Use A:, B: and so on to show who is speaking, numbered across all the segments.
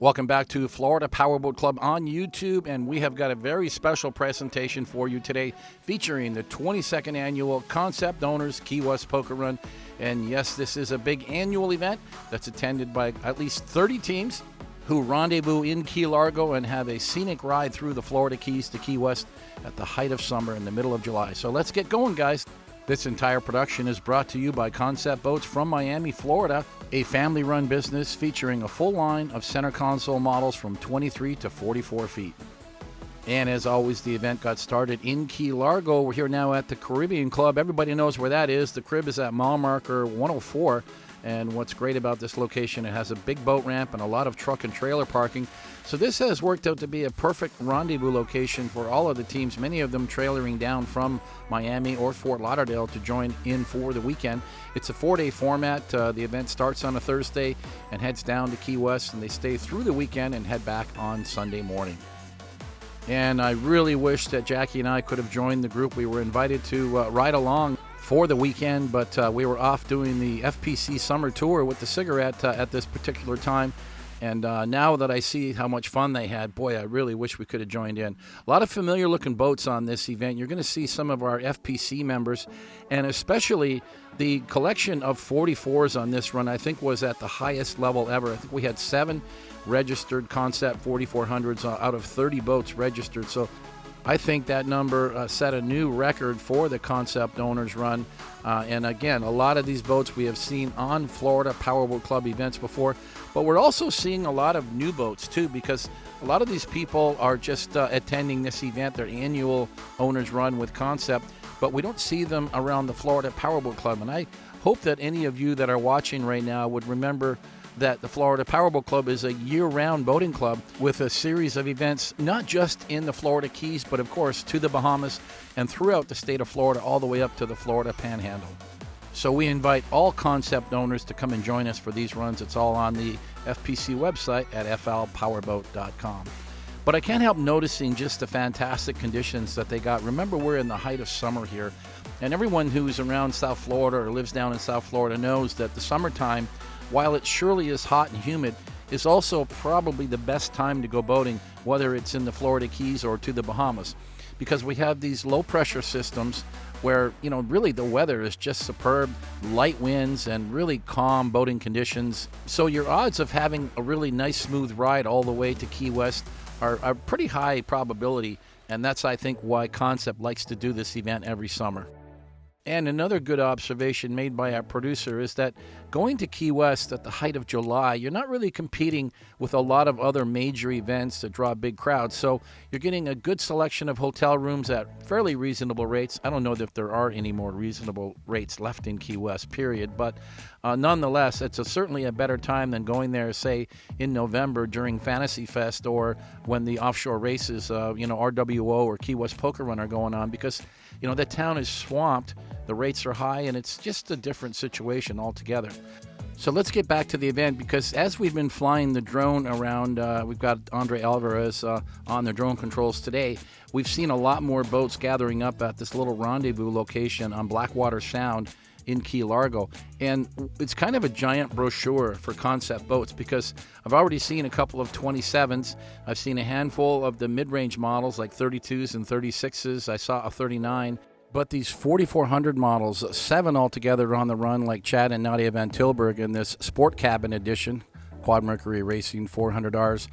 A: Welcome back to Florida Powerboat Club on YouTube, and we have got a very special presentation for you today featuring the 22nd Annual Concept Owners Key West Poker Run. And yes, this is a big annual event that's attended by at least 30 teams who rendezvous in Key Largo and have a scenic ride through the Florida Keys to Key West at the height of summer in the middle of July. So let's get going, guys. This entire production is brought to you by Concept Boats from Miami, Florida, a family-run business featuring a full line of center console models from 23 to 44 feet. And as always, the event got started in Key Largo. We're here now at the Caribbean Club. Everybody knows where that is. The crib is at mile marker 104. And what's great about this location, it has a big boat ramp and a lot of truck and trailer parking. So this has worked out to be a perfect rendezvous location for all of the teams, many of them trailering down from Miami or Fort Lauderdale to join in for the weekend. It's a 4-day format. The event starts on a Thursday and heads down to Key West, and they stay through the weekend and head back on Sunday morning. And I really wish that Jackie and I could have joined the group. We were invited to ride along for the weekend, but we were off doing the FPC summer tour with the cigarette at this particular time. And now that I see how much fun they had, boy, I really wish we could have joined in. A lot of familiar looking boats on this event. You're going to see some of our FPC members, and especially the collection of 44s on this run, I think, was at the highest level ever. I think we had 7 registered Concept 4400s out of 30 boats registered. So I think that number set a new record for the Concept Owners Run. And again, a lot of these boats we have seen on Florida Powerboat Club events before, but we're also seeing a lot of new boats too, because a lot of these people are just attending this event, their annual Owners Run with Concept, but we don't see them around the Florida Powerboat Club. And I hope that any of you that are watching right now would remember that the Florida Powerboat Club is a year-round boating club with a series of events, not just in the Florida Keys, but of course to the Bahamas and throughout the state of Florida, all the way up to the Florida Panhandle. So we invite all concept owners to come and join us for these runs. It's all on the FPC website at flpowerboat.com. But I can't help noticing just the fantastic conditions that they got. Remember, we're in the height of summer here, and everyone who's around South Florida or lives down in South Florida knows that the summertime, while it surely is hot and humid, is also probably the best time to go boating, whether it's in the Florida Keys or to the Bahamas, because we have these low pressure systems where, you know, really the weather is just superb, light winds and really calm boating conditions. So your odds of having a really nice smooth ride all the way to Key West are pretty high probability, and that's, I think, why Concept likes to do this event every summer. And another good observation made by our producer is that going to Key West at the height of July, you're not really competing with a lot of other major events that draw big crowds. So you're getting a good selection of hotel rooms at fairly reasonable rates. I don't know if there are any more reasonable rates left in Key West, period. But nonetheless, it's certainly a better time than going there, say, in November during Fantasy Fest or when the offshore races, RWO or Key West Poker Run are going on, because, the town is swamped. The rates are high, and it's just a different situation altogether. So let's get back to the event, because as we've been flying the drone around, we've got Andre Alvarez on the drone controls today. We've seen a lot more boats gathering up at this little rendezvous location on Blackwater Sound in Key Largo. And it's kind of a giant brochure for concept boats, because I've already seen a couple of 27s. I've seen a handful of the mid-range models like 32s and 36s. I saw a 39. But these 4400 models, 7 altogether on the run, like Chad and Nadia Van Tilburg in this Sport Cabin Edition, Quad Mercury Racing 400Rs.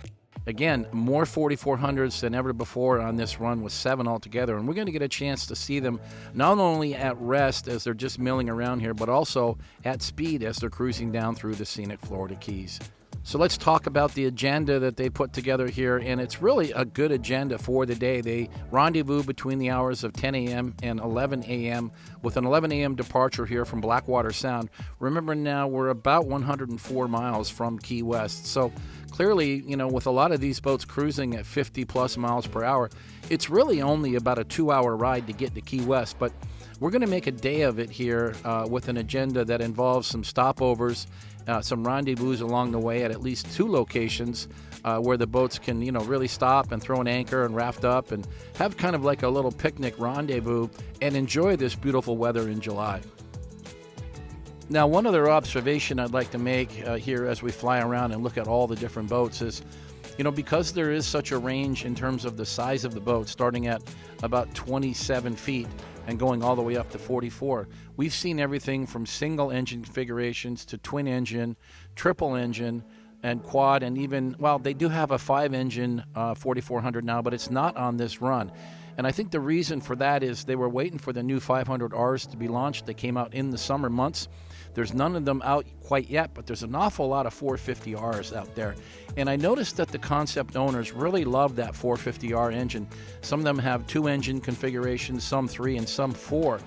A: Again, more 4400s than ever before on this run, with 7 altogether. And we're going to get a chance to see them not only at rest as they're just milling around here, but also at speed as they're cruising down through the scenic Florida Keys. So let's talk about the agenda that they put together here, and it's really a good agenda for the day. They rendezvous between the hours of 10 a.m. and 11 a.m. with an 11 a.m. departure here from Blackwater Sound. Remember, now we're about 104 miles from Key West, so clearly, with a lot of these boats cruising at 50 plus miles per hour, it's really only about a 2-hour ride to get to Key West. But we're going to make a day of it here with an agenda that involves some stopovers, some rendezvous along the way at least 2 locations where the boats can, really stop and throw an anchor and raft up and have kind of like a little picnic rendezvous and enjoy this beautiful weather in July. Now, one other observation I'd like to make here as we fly around and look at all the different boats is, you know, because there is such a range in terms of the size of the boat, starting at about 27 feet and going all the way up to 44, we've seen everything from single engine configurations to twin engine, triple engine, and quad, and even, well, they do have a 5-engine 4400 now, but it's not on this run. And I think the reason for that is they were waiting for the new 500Rs to be launched. They came out in the summer months. There's none of them out quite yet, but there's an awful lot of 450Rs out there. And I noticed that the concept owners really love that 450R engine. Some of them have 2-engine configurations, some 3 and some 4.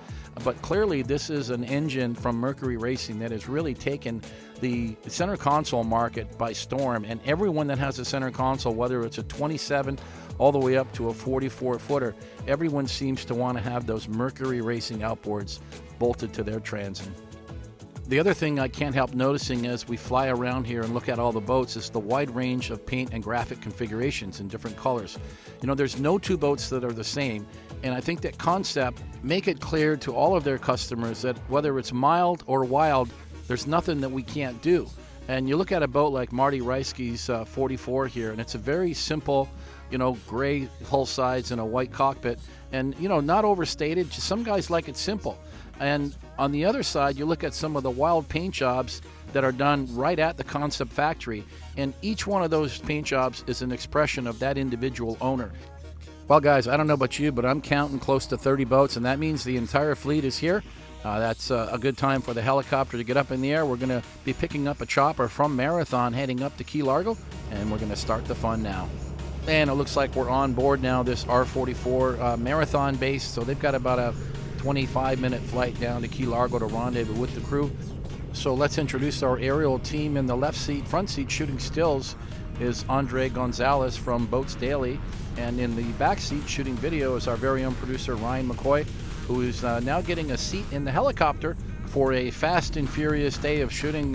A: But clearly this is an engine from Mercury Racing that has really taken the center console market by storm. And everyone that has a center console, whether it's a 27 all the way up to a 44-footer, everyone seems to want to have those Mercury Racing outboards bolted to their transom. The other thing I can't help noticing as we fly around here and look at all the boats is the wide range of paint and graphic configurations in different colors. You know, there's no two boats that are the same, and I think that concept make it clear to all of their customers that whether it's mild or wild, there's nothing that we can't do. And you look at a boat like Marty Reiske's 44 here, and it's a very simple, you know, gray hull sides and a white cockpit, and, you know, not overstated. Some guys like it simple. And on the other side, you look at some of the wild paint jobs that are done right at the concept factory, and each one of those paint jobs is an expression of that individual owner. Well, guys, I don't know about you, but I'm counting close to 30 boats, and that means the entire fleet is here. That's a good time for the helicopter to get up in the air. We're going to be picking up a chopper from Marathon heading up to Key Largo, and we're going to start the fun now. And it looks like we're on board now, this R44 Marathon base, so they've got about a 25-minute flight down to Key Largo to rendezvous with the crew. So let's introduce our aerial team. In the left seat, front seat, shooting stills is Andre Gonzalez from Boats Daily, and in the back seat, shooting video, is our very own producer Ryan McCoy, who is now getting a seat in the helicopter for a fast and furious day of shooting,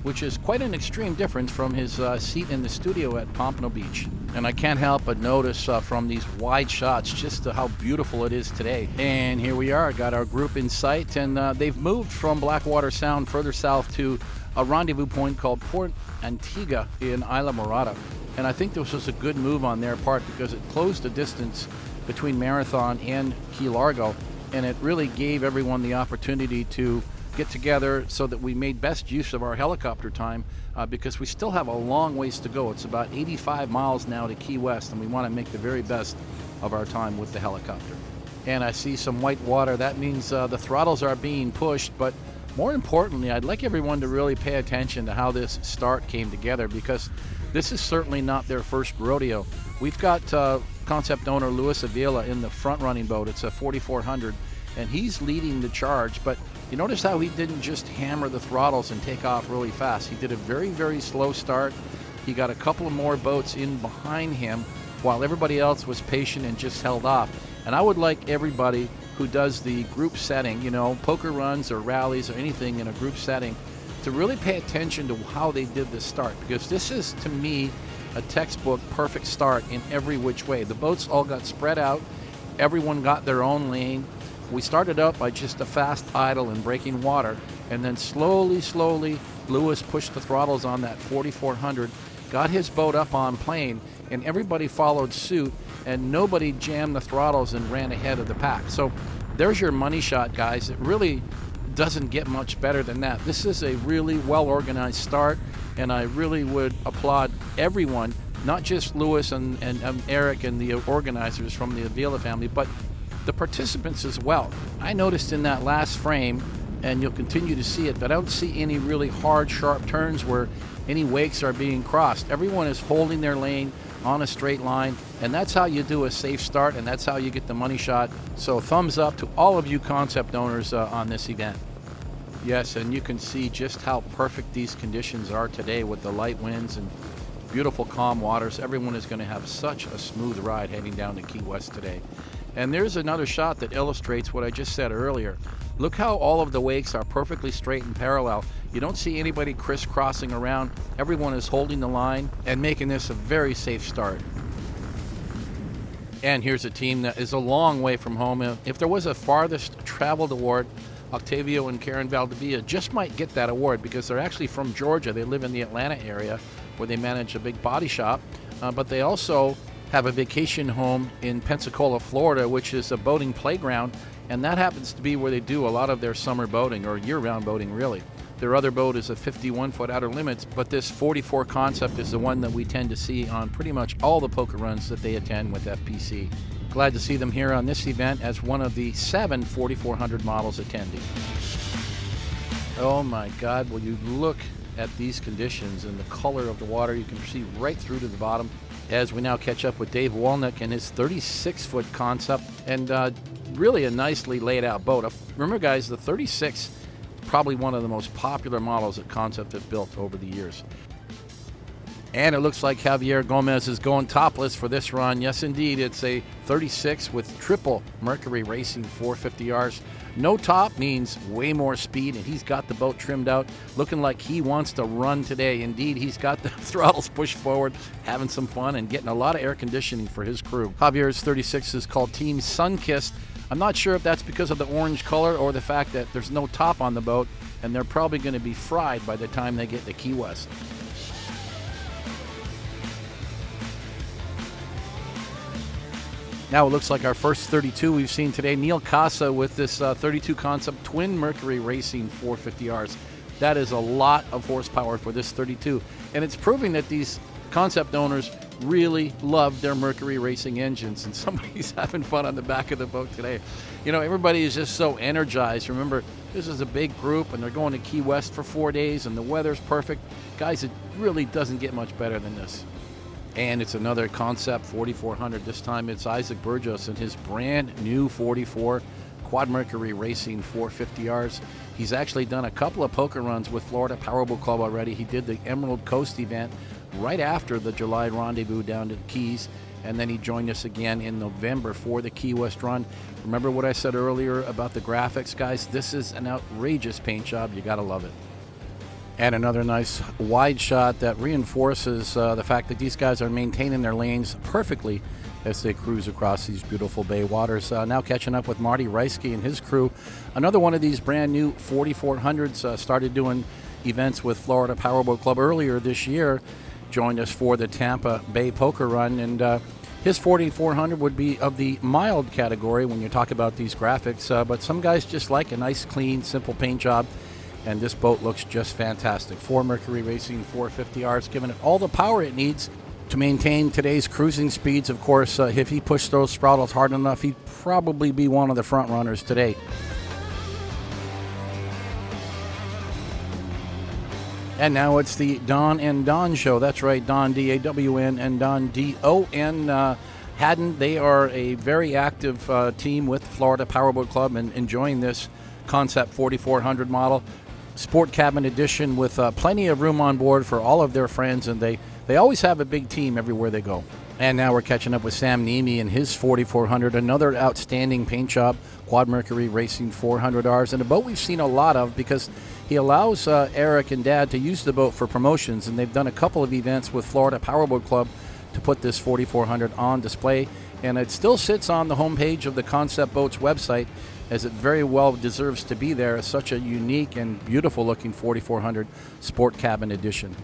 A: which is quite an extreme difference from his seat in the studio at Pompano Beach. And I can't help but notice from these wide shots just how beautiful it is today. And here we are, got our group in sight, and they've moved from Blackwater Sound further south to a rendezvous point called Port Antigua in Isla Morada. And I think this was a good move on their part because it closed the distance between Marathon and Key Largo, and it really gave everyone the opportunity to get together so that we made best use of our helicopter time because we still have a long ways to go. It's about 85 miles now to Key West, and we want to make the very best of our time with the helicopter. And I see some white water. That means the throttles are being pushed, but more importantly, I'd like everyone to really pay attention to how this start came together, because this is certainly not their first rodeo. We've got concept owner Luis Avila in the front running boat. It's a 4400, and he's leading the charge, but you notice how he didn't just hammer the throttles and take off really fast. He did a very, very slow start. He got a couple of more boats in behind him while everybody else was patient and just held off. And I would like everybody who does the group setting, you know, poker runs or rallies or anything in a group setting, to really pay attention to how they did this start, because this is, to me, a textbook perfect start in every which way. The boats all got spread out. Everyone got their own lane. We started out by just a fast idle and breaking water, and then slowly, Lewis pushed the throttles on that 4400, got his boat up on plane, and everybody followed suit, and nobody jammed the throttles and ran ahead of the pack. So there's your money shot, guys. It really doesn't get much better than that. This is a really well-organized start, and I really would applaud everyone, not just Lewis and Eric and the organizers from the Avila family, but the participants as well. I noticed in that last frame, and you'll continue to see it, but I don't see any really hard, sharp turns where any wakes are being crossed. Everyone is holding their lane on a straight line, and that's how you do a safe start, and that's how you get the money shot. So thumbs up to all of you concept owners on this event. Yes, and you can see just how perfect these conditions are today with the light winds and beautiful calm waters. Everyone is going to have such a smooth ride heading down to Key West today. And there's another shot that illustrates what I just said earlier. Look how all of the wakes are perfectly straight and parallel. You don't see anybody crisscrossing around. Everyone is holding the line and making this a very safe start. And here's a team that is a long way from home. If there was a farthest traveled award, Octavio and Karen Valdivia just might get that award because they're actually from Georgia. They live in the Atlanta area where they manage a big body shop, but they also have a vacation home in Pensacola, Florida, which is a boating playground, and that happens to be where they do a lot of their summer boating, or year-round boating, really. Their other boat is a 51-foot outer limits, but this 44 concept is the one that we tend to see on pretty much all the poker runs that they attend with FPC. Glad to see them here on this event as one of the 7 4400 models attending. Oh my God, will you look at these conditions and the color of the water. You can see right through to the bottom. As we now catch up with Dave Walnick and his 36-foot concept, and really a nicely laid out boat. Remember, guys, the 36 probably one of the most popular models that Concept have built over the years. And it looks like Javier Gomez is going topless for this run. Yes, indeed, it's a 36 with triple Mercury Racing 450Rs. No top means way more speed, and he's got the boat trimmed out, looking like he wants to run today. Indeed, he's got the throttles pushed forward, having some fun, and getting a lot of air conditioning for his crew. Javier's 36 is called Team SUNKISSED. I'm not sure if that's because of the orange color or the fact that there's no top on the boat, and they're probably going to be fried by the time they get to Key West. Now it looks like our first 32 we've seen today. Neil Casa with this 32 concept twin Mercury Racing 450Rs. That is a lot of horsepower for this 32. And it's proving that these concept owners really love their Mercury Racing engines. And somebody's having fun on the back of the boat today. You know, everybody is just so energized. Remember, this is a big group and they're going to Key West for 4 days and the weather's perfect. Guys, it really doesn't get much better than this. And it's another concept 4400. This time it's Isaac Burgos and his brand new 44 Quad Mercury Racing 450Rs. He's actually done a couple of poker runs with Florida Powerboat Club already. He did the Emerald Coast event right after the July rendezvous down to the Keys, and then he joined us again in November for the Key West run. Remember what I said earlier about the graphics, guys? This is an outrageous paint job. You gotta love it. And another nice wide shot that reinforces the fact that these guys are maintaining their lanes perfectly as they cruise across these beautiful bay waters. Now catching up with Marty Reisky and his crew. Another one of these brand new 4400s started doing events with Florida Powerboat Club earlier this year. Joined us for the Tampa Bay Poker Run, and his 4400 would be of the mild category when you talk about these graphics, but some guys just like a nice, clean, simple paint job. And this boat looks just fantastic. 4 Mercury Racing 450Rs, giving it all the power it needs to maintain today's cruising speeds. Of course, if he pushed those throttles hard enough, he'd probably be one of the front runners today. And now it's the Don and Don show. That's right, Don, D-A-W-N, and Don, D-O-N. Haddon, they are a very active team with Florida Powerboat Club and enjoying this Concept 4400 model. Sport cabin edition with plenty of room on board for all of their friends, and they always have a big team everywhere they go. And now we're catching up with Sam Nemi and his 4400, another outstanding paint job, Quad Mercury Racing 400Rs, and a boat we've seen a lot of because he allows Eric and Dad to use the boat for promotions, and they've done a couple of events with Florida Powerboat Club to put this 4400 on display, and it still sits on the homepage of the Concept Boats website, as it very well deserves to be there. As such a unique and beautiful looking 4400 sport cabin edition.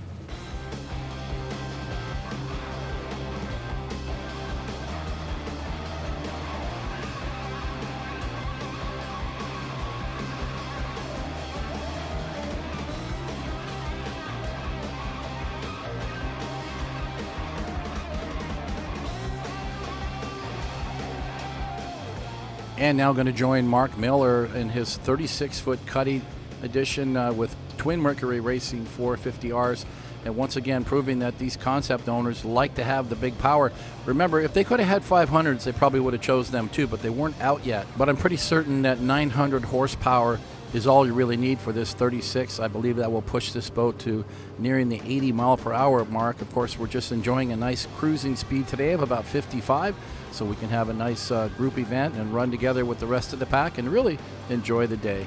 A: And now going to join Mark Miller in his 36-foot Cuddy edition with twin Mercury Racing 450Rs. And once again, proving that these concept owners like to have the big power. Remember, if they could have had 500s, they probably would have chose them too, but they weren't out yet. But I'm pretty certain that 900 horsepower is all you really need for this 36. I believe that will push this boat to nearing the 80 mile per hour mark. Of course, we're just enjoying a nice cruising speed today of about 55, so we can have a nice group event and run together with the rest of the pack and really enjoy the day.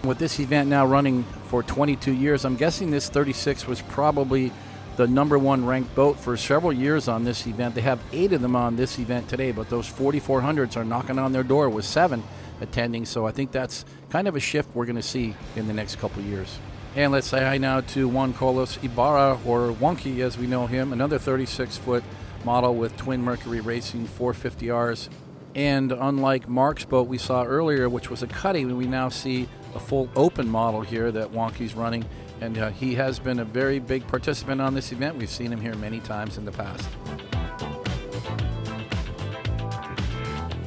A: With this event now running for 22 years, I'm guessing this 36 was probably the #1 ranked boat for several years on this event. They have 8 of them on this event today, but those 4400s are knocking on their door with 7. attending. So I think that's kind of a shift we're going to see in the next couple of years. And let's say hi now to Juan Carlos Ibarra, or Wonky as we know him, another 36-foot model with twin Mercury Racing 450Rs. And unlike Mark's boat we saw earlier, which was a cutty, we now see a full open model here that Wonky's running. And he has been a very big participant on this event. We've seen him here many times in the past.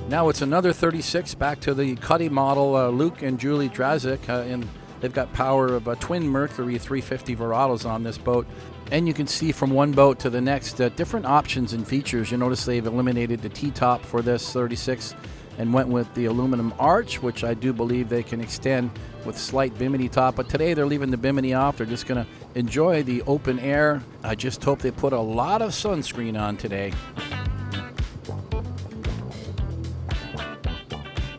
A: Now it's another 36, back to the cutty model, Luke and Julie Drazik, and they've got power of twin Mercury 350 Verados on this boat. And you can see from one boat to the next different options and features. You notice they've eliminated the T-top for this 36 and went with the aluminum arch, which I do believe they can extend with slight bimini top. But today they're leaving the bimini off. They're just going to enjoy the open air. I just hope they put a lot of sunscreen on today.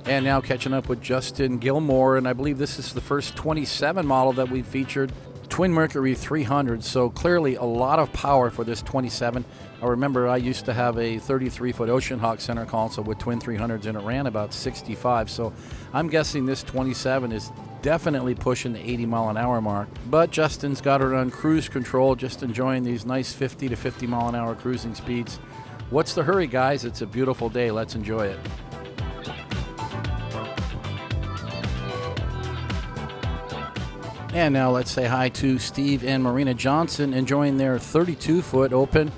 A: And now catching up with Justin Gilmore, and I believe this is the first 27 model that we've featured. Twin Mercury 300, so clearly a lot of power for this 27. I remember I used to have a 33-foot Ocean Hawk center console with twin 300s, and it ran about 65. So I'm guessing this 27 is definitely pushing the 80-mile-an-hour mark. But Justin's got her on cruise control, just enjoying these nice 50 to 50-mile-an-hour cruising speeds. What's the hurry, guys? It's a beautiful day. Let's enjoy it. And now let's say hi to Steve and Marina Johnson, enjoying their 32-foot open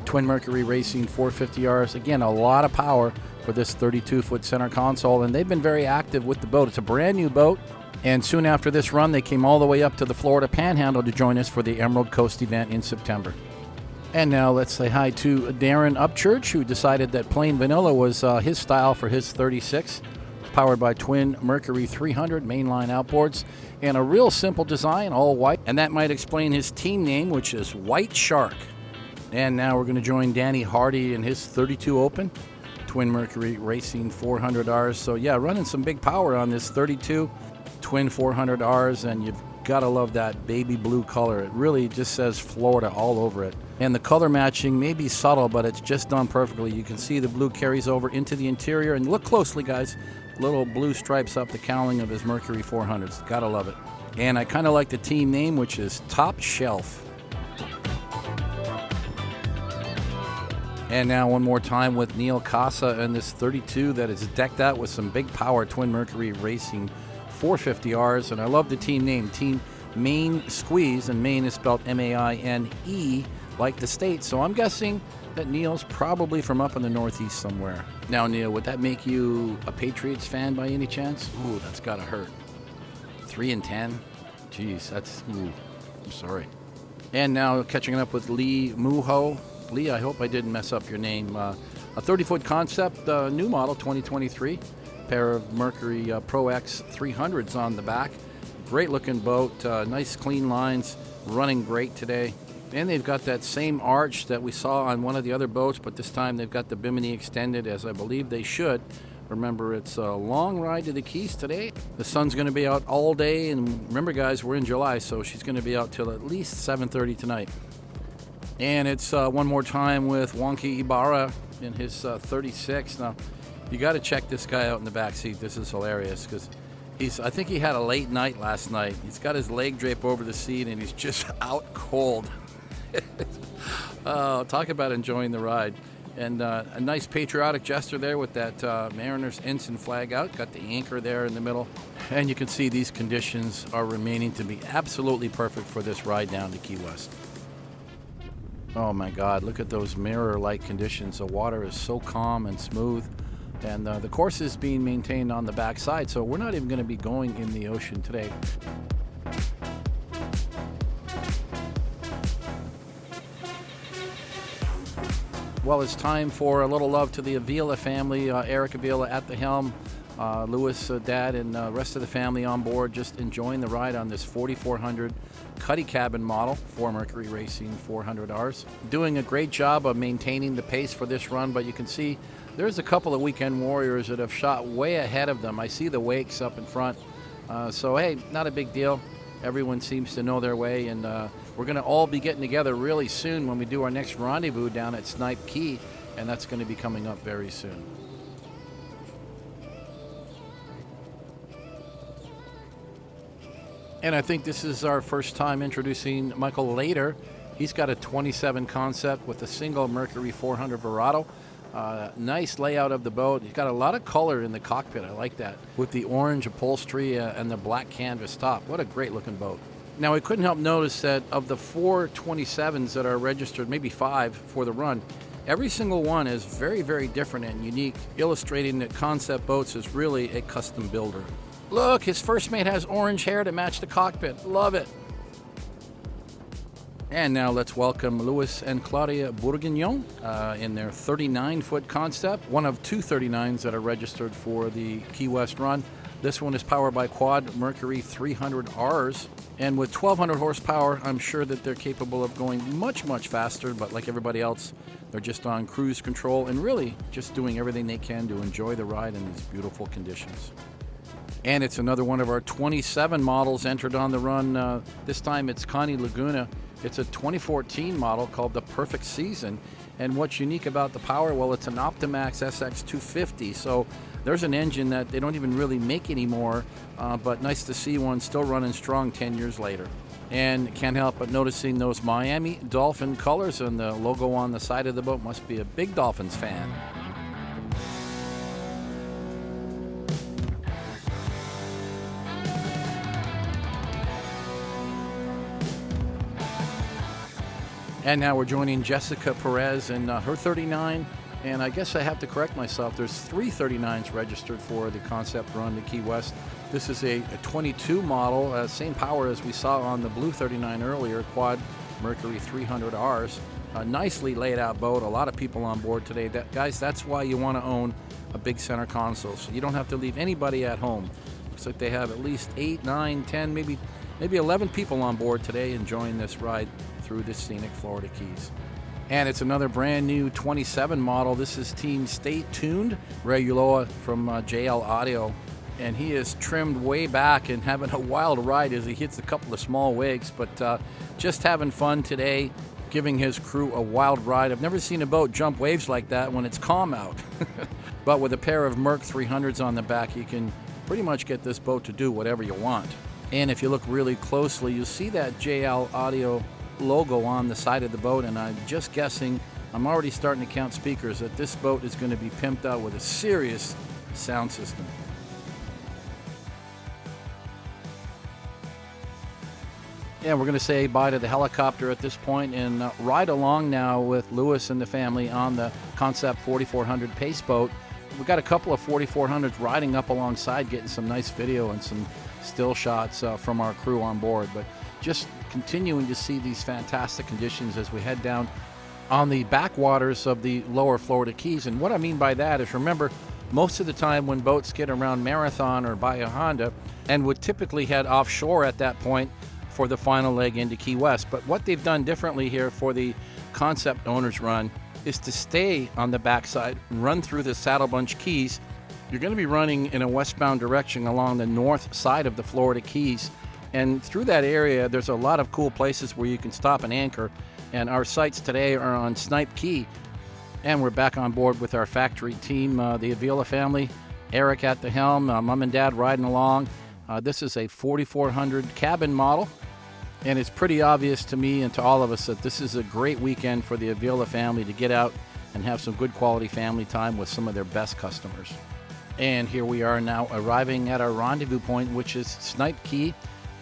A: twin Mercury Racing 450Rs. Again, a lot of power for this 32-foot center console, and they've been very active with the boat. It's a brand new boat, and soon after this run, they came all the way up to the Florida Panhandle to join us for the Emerald Coast event in September. And now let's say hi to Darren Upchurch, who decided that plain vanilla was his style for his 36. Powered by twin Mercury 300 mainline outboards, and a real simple design, all white. And that might explain his team name, which is White Shark. And now we're going to join Danny Hardy in his 32 Open, twin Mercury Racing 400Rs. So yeah, running some big power on this 32 twin 400Rs, and you've got to love that baby blue color. It really just says Florida all over it. And the color matching may be subtle, but it's just done perfectly. You can see the blue carries over into the interior, and look closely, guys. Little blue stripes up the cowling of his Mercury 400s. Gotta love it. And I kind of like the team name, which is Top Shelf. And now one more time with Neil Casa and this 32 that is decked out with some big power twin Mercury Racing 450Rs. And I love the team name, Team MAINE Squeeze, and MAINE is spelled M-A-I-N-E, like the state. So I'm guessing that Neil's probably from up in the Northeast somewhere. Now, Neil, would that make you a Patriots fan by any chance? Ooh, that's gotta hurt. 3-10? Jeez, that's, ooh, I'm sorry. And now catching up with Lee MOUHOT. Lee, I hope I didn't mess up your name. A 30-foot concept, new model, 2023. Pair of Mercury Pro X 300s on the back. Great looking boat, nice clean lines, running great today. And they've got that same arch that we saw on one of the other boats, but this time they've got the bimini extended, as I believe they should. Remember, it's a long ride to the Keys today. The sun's going to be out all day, and remember, guys, we're in July, so she's going to be out till at least 7:30 tonight. And it's one more time with Wonky Ibarra in his 36. Now, you got to check this guy out in the back seat. This is hilarious because I think he had a late night last night. He's got his leg drape over the seat, and he's just out cold. Oh, talk about enjoying the ride. And a nice patriotic gesture there with that Mariners ensign flag out. Got the anchor there in the middle. And you can see these conditions are remaining to be absolutely perfect for this ride down to Key West. Oh my God, look at those mirror-like conditions. The water is so calm and smooth. And the course is being maintained on the backside, so we're not even going to be going in the ocean today. Well, it's time for a little love to the Avila family. Eric Avila at the helm, Louis, Dad, and the rest of the family on board, just enjoying the ride on this 4400 Cuddy cabin model for Mercury Racing 400Rs. Doing a great job of maintaining the pace for this run, but you can see there's a couple of weekend warriors that have shot way ahead of them. I see the wakes up in front. So, hey, not a big deal. Everyone seems to know their way, and we're going to all be getting together really soon when we do our next rendezvous down at Snipe Key, and that's going to be coming up very soon. And I think this is our first time introducing Michael Later. He's got a 27 concept with a single Mercury 400 Verado. Nice layout of the boat. He's got a lot of color in the cockpit. I like that. With the orange upholstery and the black canvas top. What a great looking boat. Now, I couldn't help notice that of the 4 27s that are registered, maybe 5 for the run, every single one is very, very different and unique, illustrating that Concept Boats is really a custom builder. Look, his first mate has orange hair to match the cockpit. Love it. And now let's welcome Louis and Claudia Bourguignon in their 39-foot concept, one of 2 39s that are registered for the Key West run. This one is powered by quad Mercury 300Rs, and with 1,200 horsepower, I'm sure that they're capable of going much, much faster, but like everybody else, they're just on cruise control and really just doing everything they can to enjoy the ride in these beautiful conditions. And it's another one of our 27 models entered on the run. This time it's Connie Laguna. It's a 2014 model called the Perfect Season. And what's unique about the power? Well, it's an Optimax SX250. So there's an engine that they don't even really make anymore, but nice to see one still running strong 10 years later. And can't help but noticing those Miami Dolphin colors and the logo on the side of the boat. Must be a big Dolphins fan. And now we're joining Jessica Perez in her 39, and I guess I have to correct myself. There's 3 39s registered for the concept run to Key West. This is a 22 model, same power as we saw on the blue 39 earlier, quad Mercury 300Rs. A nicely laid out boat, a lot of people on board today. Guys, that's why you want to own a big center console, so you don't have to leave anybody at home. Looks like they have at least 8, 9, 10, maybe 11 people on board today enjoying this ride through the scenic Florida Keys. And it's another brand new 27 model. This is Team Stay Tuned, Ray Ulloa from JL Audio. And he is trimmed way back and having a wild ride as he hits a couple of small waves, but just having fun today, giving his crew a wild ride. I've never seen a boat jump waves like that when it's calm out. But with a pair of Merc 300s on the back, you can pretty much get this boat to do whatever you want. And if you look really closely, you'll see that JL Audio logo on the side of the boat, and I'm just guessing, I'm already starting to count speakers, that this boat is going to be pimped out with a serious sound system. Yeah, we're going to say bye to the helicopter at this point and ride along now with Louis and the family on the Concept 4400 Pace Boat. We've got a couple of 4400s riding up alongside, getting some nice video and some still shots from our crew on board, but just continuing to see these fantastic conditions as we head down on the backwaters of the lower Florida Keys. And what I mean by that is, remember, most of the time when boats get around Marathon or Bahia Honda and would typically head offshore at that point for the final leg into Key West. But what they've done differently here for the Concept Owners Run is to stay on the backside and run through the Saddle Bunch Keys. You're going to be running in a westbound direction along the north side of the Florida Keys. And through that area, there's a lot of cool places where you can stop and anchor. And our sites today are on Snipe Key. And we're back on board with our factory team, the Avila family. Eric at the helm, mom and dad riding along. This is a 4400 cabin model. And it's pretty obvious to me and to all of us that this is a great weekend for the Avila family to get out and have some good quality family time with some of their best customers. And here we are now arriving at our rendezvous point, which is Snipe Key.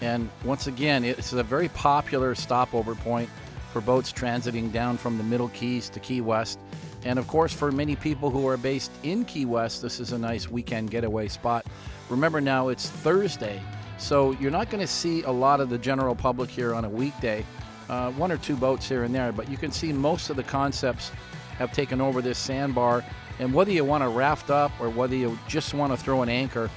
A: And once again, it's a very popular stopover point for boats transiting down from the Middle Keys to Key West. And of course, for many people who are based in Key West, this is a nice weekend getaway spot. Remember now, it's Thursday, so you're not going to see a lot of the general public here on a weekday. 1 or 2 boats here and there, but you can see most of the concepts have taken over this sandbar. And whether you want to raft up or whether you just want to throw an anchor,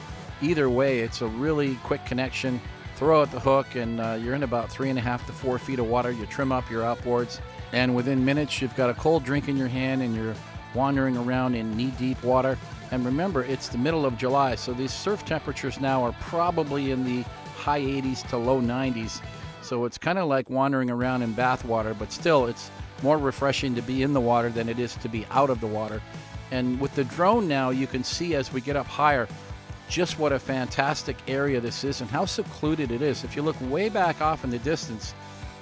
A: either way, it's a really quick connection. Throw out the hook, and you're in about 3.5 to 4 feet of water. You trim up your outboards, and within minutes, you've got a cold drink in your hand, and you're wandering around in knee-deep water. And remember, it's the middle of July, so these surf temperatures now are probably in the high 80s to low 90s. So it's kind of like wandering around in bath water, but still, it's more refreshing to be in the water than it is to be out of the water. And with the drone now, you can see as we get up higher, just what a fantastic area this is and how secluded it is. If you look way back off in the distance,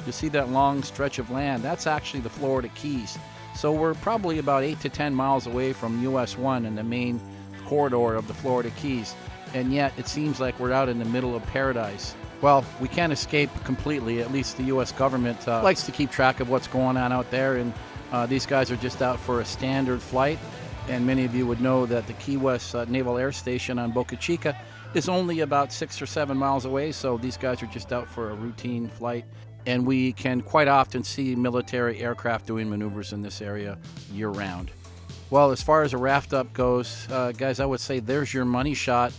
A: you see that long stretch of land. That's actually the Florida Keys. So we're probably about 8 to 10 miles away from US 1 and the main corridor of the Florida Keys. And yet it seems like we're out in the middle of paradise. Well, we can't escape completely. At least the U.S. government likes to keep track of what's going on out there. And these guys are just out for a standard flight. And many of you would know that the Key West Naval Air Station on Boca Chica is only about 6 or 7 miles away. So these guys are just out for a routine flight. And we can quite often see military aircraft doing maneuvers in this area year-round. Well, as far as a raft up goes, guys, I would say there's your money shot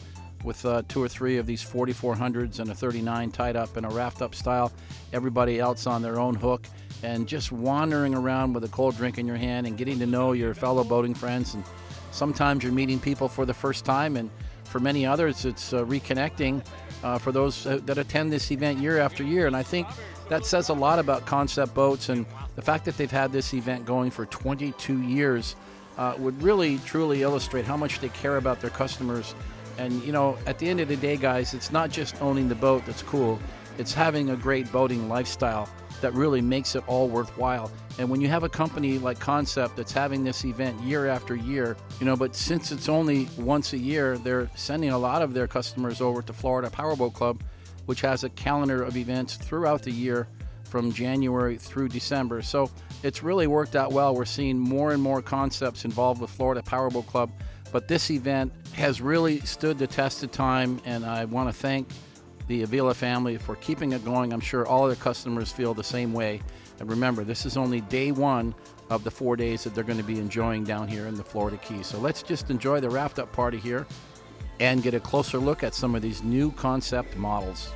A: with 2 or 3 of these 4400s and a 39 tied up in a raft up style. Everybody else on their own hook, and just wandering around with a cold drink in your hand and getting to know your fellow boating friends. And sometimes you're meeting people for the first time, and for many others it's reconnecting for those that attend this event year after year. And I think that says a lot about Concept Boats, and the fact that they've had this event going for 22 years would really truly illustrate how much they care about their customers. And you know, at the end of the day, guys, it's not just owning the boat that's cool, it's having a great boating lifestyle that really makes it all worthwhile. And when you have a company like Concept that's having this event year after year, you know, but since it's only once a year, they're sending a lot of their customers over to Florida Powerboat Club, which has a calendar of events throughout the year from January through December. So it's really worked out well. We're seeing more and more concepts involved with Florida Powerboat Club, but this event has really stood the test of time, and I want to thank the Avila family for keeping it going. I'm sure all their customers feel the same way. And remember, this is only day 1 of the 4 days that they're going to be enjoying down here in the Florida Keys. So let's just enjoy the raft up party here and get a closer look at some of these new concept models.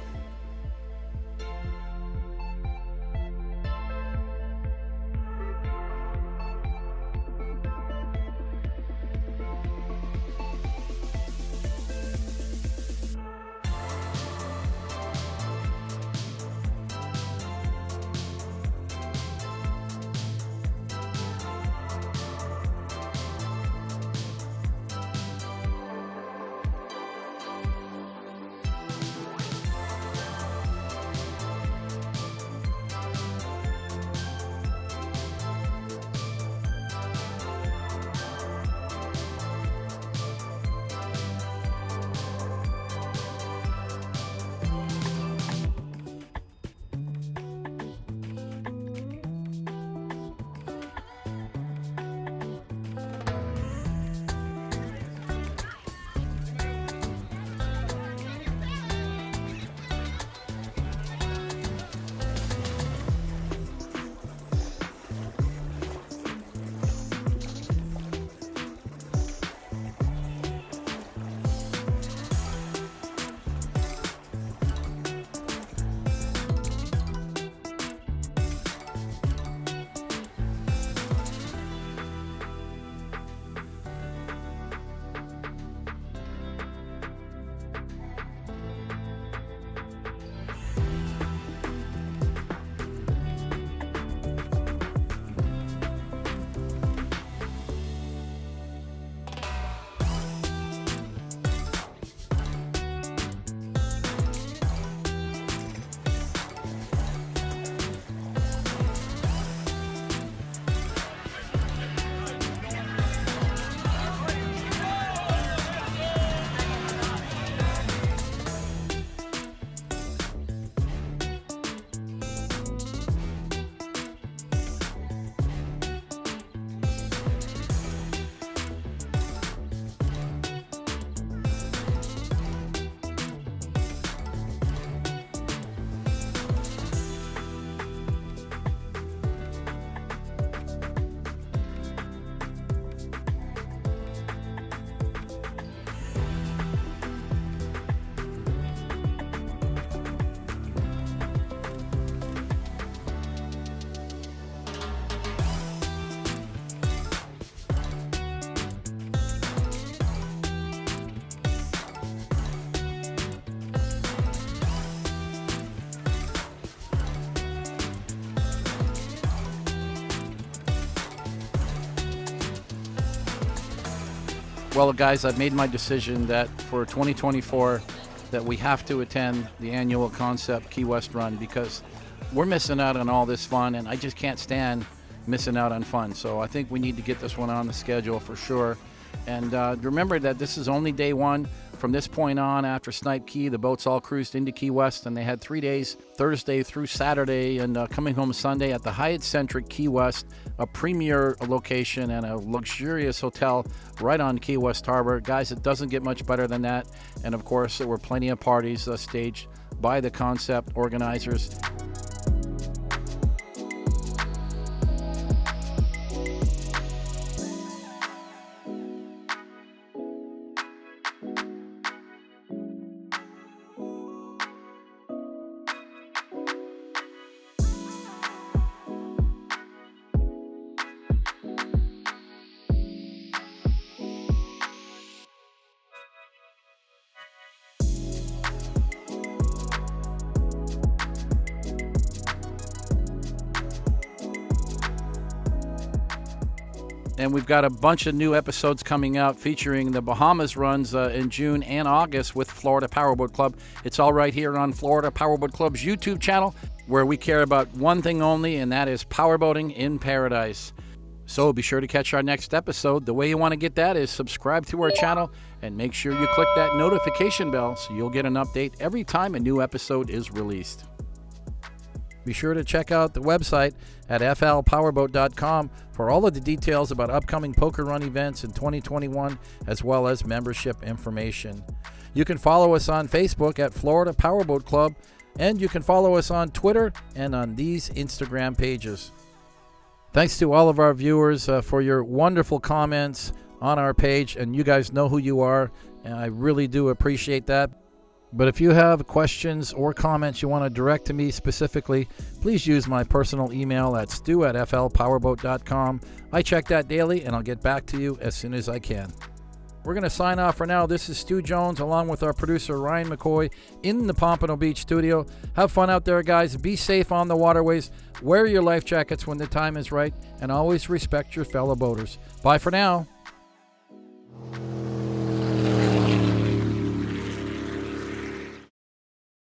A: Well, guys, I've made my decision that for 2024 that we have to attend the annual Concept Key West Run because we're missing out on all this fun, and I just can't stand missing out on fun. So I think we need to get this one on the schedule for sure. And remember that this is only day one. From this point on, after Snipe Key, the boats all cruised into Key West, and they had 3 days, Thursday through Saturday, and coming home Sunday at the Hyatt Centric Key West, a premier location and a luxurious hotel right on Key West Harbor. Guys, it doesn't get much better than that. And of course, there were plenty of parties staged by the Concept organizers. And we've got a bunch of new episodes coming out featuring the Bahamas runs in June and August with Florida Powerboat Club. It's all right here on Florida Powerboat Club's YouTube channel, where we care about one thing only, and that is powerboating in paradise. So be sure to catch our next episode. The way you want to get that is subscribe to our channel and make sure you click that notification bell so you'll get an update every time a new episode is released. Be sure to check out the website at flpowerboat.com for all of the details about upcoming poker run events in 2021, as well as membership information. You can follow us on Facebook at Florida Powerboat Club, and you can follow us on Twitter and on these Instagram pages. Thanks to all of our viewers for your wonderful comments on our page, and you guys know who you are, and I really do appreciate that. But if you have questions or comments you want to direct to me specifically, please use my personal email at stu@flpowerboat.com. I check that daily, and I'll get back to you as soon as I can. We're going to sign off for now. This is Stu Jones, along with our producer Ryan McCoy, in the Pompano Beach studio. Have fun out there, guys. Be safe on the waterways. Wear your life jackets when the time is right, and always respect your fellow boaters. Bye for now.